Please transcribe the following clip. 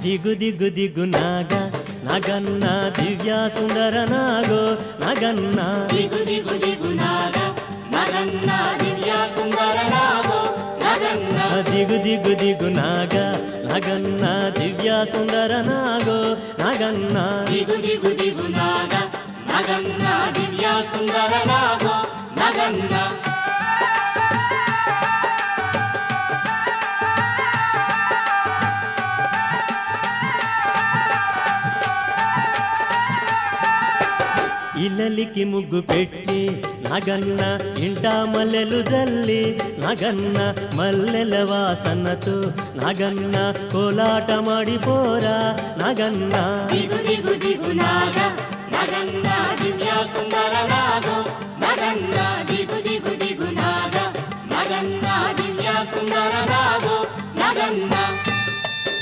ದಿಗು ದಿಗು ದಿಗು ನಾಗ ನಗನ್ನ ದಿವ್ಯ ಸುಂದರ ನಾಗೋ ನಗನ್ನ ದಿಗು ದಿಗು ದಿಗು ನಾಗ ನಗನ್ನ ದಿವ್ಯ ಸುಂದರ ನಾಗೋ ನಗನ್ನ ದಿಗು ದಿಗು ದಿಗು ನಾಗ ನಗನ್ನ ದಿವ್ಯ ಸುಂದರ ನಾಗೋ ನಗನ್ನ ದಿಗು ದಿಗು ದಿಗು ನಾಗ ನಗನ್ನ ದಿವ್ಯ ಸುಂದರ ನಾಗೋ ನಗನ್ನ ఇల్లలికి ముగ్గు పెట్టి నగన్న ఇంట మల్లెలు జల్లి నగన్న మల్లెల వాసనతో నగన్న కోలాట మాడిపోరా నగన్న ದಿಗು ದಿಗು ದಿಗು ನಾಗ ನಗನ್ನ ದಿವ್ಯ ಸುಂದರ ನಾಗೋ ನಗನ್ನ ದಿಗು ದಿಗು ದಿಗು